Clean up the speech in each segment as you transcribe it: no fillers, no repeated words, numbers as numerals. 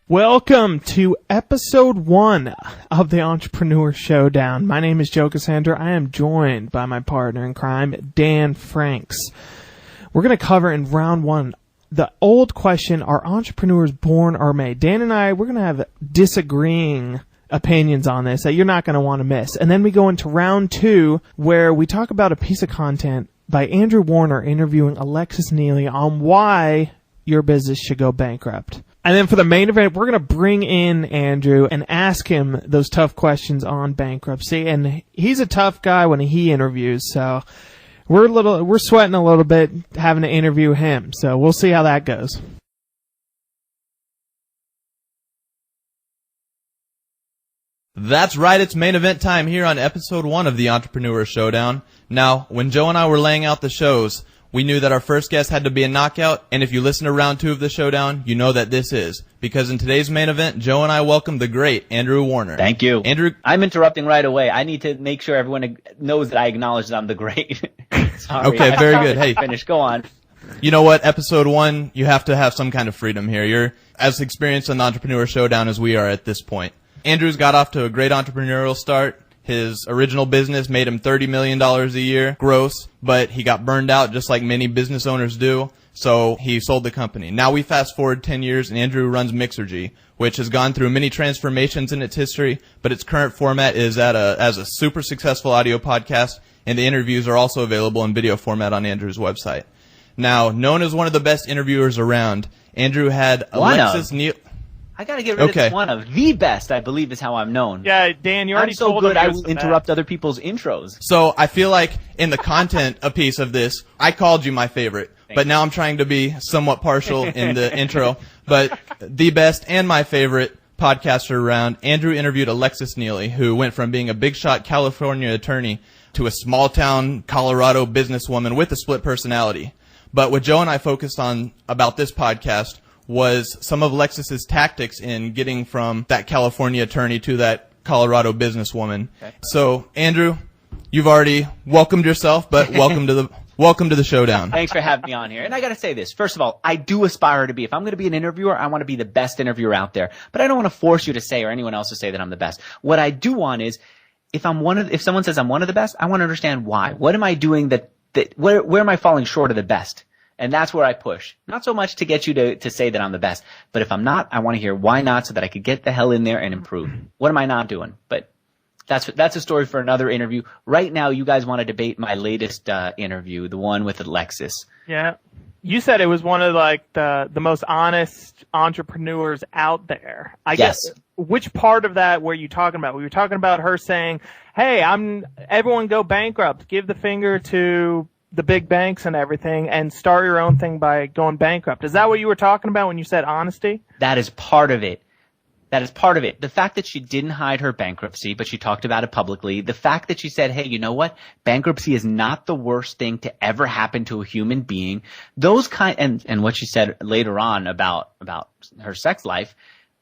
Welcome to episode 1 of the Entrepreneur Showdown. My name is Joe Cassandra. I am joined by my partner in crime, Dan Franks. We're going to cover in round 1 the old question, are entrepreneurs born or made? Dan and I, we're going to have disagreeing opinions on this that you're not going to want to miss. And then we go into round 2 where we talk about a piece of content by Andrew Warner interviewing Alexis Neely on why your business should go bankrupt. And then for the main event, we're going to bring in Andrew and ask him those tough questions on bankruptcy. And he's a tough guy when he interviews, so we're sweating a little bit having to interview him. So we'll see how that goes. That's right, it's main event time here on episode 1 of the Entrepreneur Showdown. Now, when Joe and I were laying out the shows, we knew that our first guest had to be a knockout, and if you listen to round 2 of the showdown, you know that this is. Because in today's main event, Joe and I welcome the great Andrew Warner. Thank you. Andrew, I'm interrupting right away. I need to make sure everyone knows that I acknowledge that I'm the great. Sorry. Okay, very good. Hey, finish. Go on. You know what? Episode 1, you have to have some kind of freedom here. You're as experienced in the Entrepreneur Showdown as we are at this point. Andrew's got off to a great entrepreneurial start. His original business made him $30 million a year gross, but he got burned out just like many business owners do, so he sold the company. Now we fast forward 10 years and Andrew runs Mixergy, which has gone through many transformations in its history, but its current format is as a super successful audio podcast, and the interviews are also available in video format on Andrew's website. Now, known as one of the best interviewers around, Andrew had Alexis Neely. I gotta get rid of this one of the best, I believe is how I'm known. Yeah, Dan, you already I'm so told good him I will interrupt other people's intros. So I feel like in the content a piece of this, I called you my favorite, but now I'm trying to be somewhat partial in the intro. But the best and my favorite podcaster around, Andrew interviewed Alexis Neely, who went from being a big shot California attorney to a small town Colorado businesswoman with a split personality. But what Joe and I focused on about this podcast was some of Alexis's tactics in getting from that California attorney to that Colorado businesswoman. Okay. So, Andrew, you've already welcomed yourself, but welcome to the showdown. Thanks for having me on here. And I got to say this. First of all, I do aspire to be. If I'm going to be an interviewer, I want to be the best interviewer out there. But I don't want to force you to say or anyone else to say that I'm the best. What I do want is, if someone says I'm one of the best, I want to understand why. What am I doing where am I falling short of the best? And that's where I push. Not so much to get you to say that I'm the best, but if I'm not, I want to hear why not so that I could get the hell in there and improve. What am I not doing? But that's a story for another interview. Right now, you guys want to debate my latest interview, the one with Alexis. Yeah. You said it was one of the most honest entrepreneurs out there. I guess which part of that were you talking about? Were you talking about her saying, "Hey, everyone go bankrupt. Give the finger to the big banks and everything and start your own thing by going bankrupt"? Is that what you were talking about when you said honesty? That is part of it. The fact that she didn't hide her bankruptcy, but she talked about it publicly. The fact that she said, hey, you know what? Bankruptcy is not the worst thing to ever happen to a human being. And what she said later on about her sex life,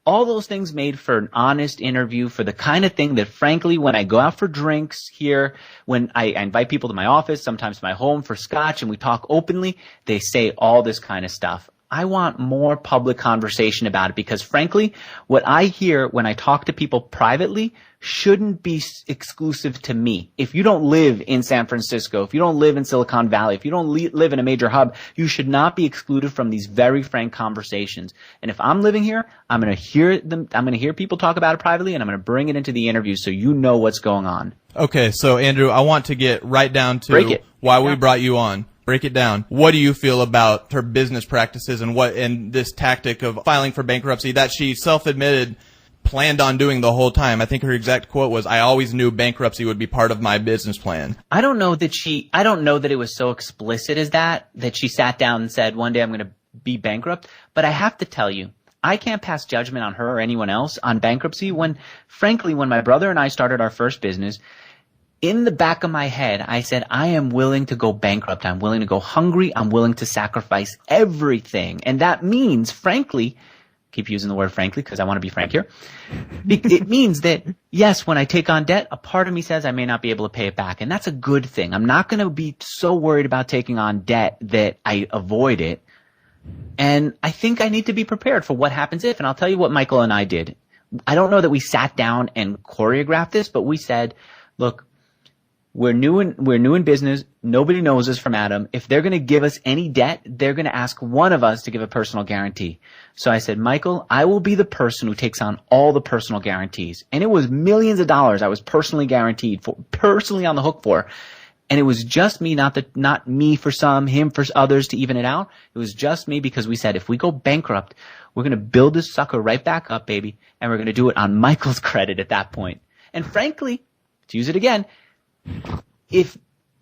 all those things made for an honest interview, for the kind of thing that, frankly, when I go out for drinks here, when I invite people to my office, sometimes to my home for scotch, and we talk openly, they say all this kind of stuff. I want more public conversation about it because, frankly, what I hear when I talk to people privately shouldn't be exclusive to me. If you don't live in San Francisco, if you don't live in Silicon Valley, if you don't live in a major hub, you should not be excluded from these very frank conversations. And if I'm living here, I'm going to hear them. I'm going to hear people talk about it privately, and I'm going to bring it into the interview so you know what's going on. Okay, so Andrew, I want to get right down to why we brought you on. Break it down. What do you feel about her business practices and this tactic of filing for bankruptcy that she self-admitted planned on doing the whole time? I think her exact quote was, "I always knew bankruptcy would be part of my business plan." I don't know that it was so explicit as that she sat down and said, one day I'm going to be bankrupt. But I have to tell you, I can't pass judgment on her or anyone else on bankruptcy when my brother and I started our first business, in the back of my head, I said, I am willing to go bankrupt. I'm willing to go hungry. I'm willing to sacrifice everything. And that means, frankly, keep using the word frankly because I want to be frank here. It means that, yes, when I take on debt, a part of me says I may not be able to pay it back. And that's a good thing. I'm not going to be so worried about taking on debt that I avoid it. And I think I need to be prepared for what happens if. And I'll tell you what Michael and I did. I don't know that we sat down and choreographed this, but we said, look, we're new in business. Nobody knows us from Adam. If they're going to give us any debt, they're going to ask one of us to give a personal guarantee. So I said, Michael, I will be the person who takes on all the personal guarantees. And it was millions of dollars I was personally guaranteed for, personally on the hook for. And it was just me, not me for some, him for others to even it out. It was just me because we said, if we go bankrupt, we're going to build this sucker right back up, baby. And we're going to do it on Michael's credit at that point. And frankly, to use it again, if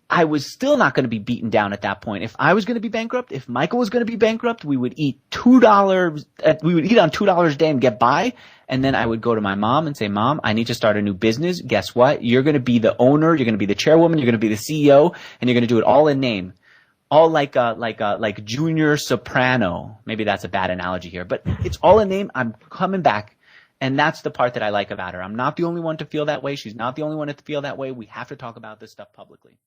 I was still not going to be beaten down at that point, if I was going to be bankrupt, if Michael was going to be bankrupt, we would eat $2, we would eat on $2 a day and get by. And then I would go to my mom and say, Mom, I need to start a new business. Guess what? You're going to be the owner. You're going to be the chairwoman. You're going to be the CEO, and you're going to do it all in name. All like junior soprano. Maybe that's a bad analogy here, but it's all in name. I'm coming back. And that's the part that I like about her. I'm not the only one to feel that way. She's not the only one to feel that way. We have to talk about this stuff publicly.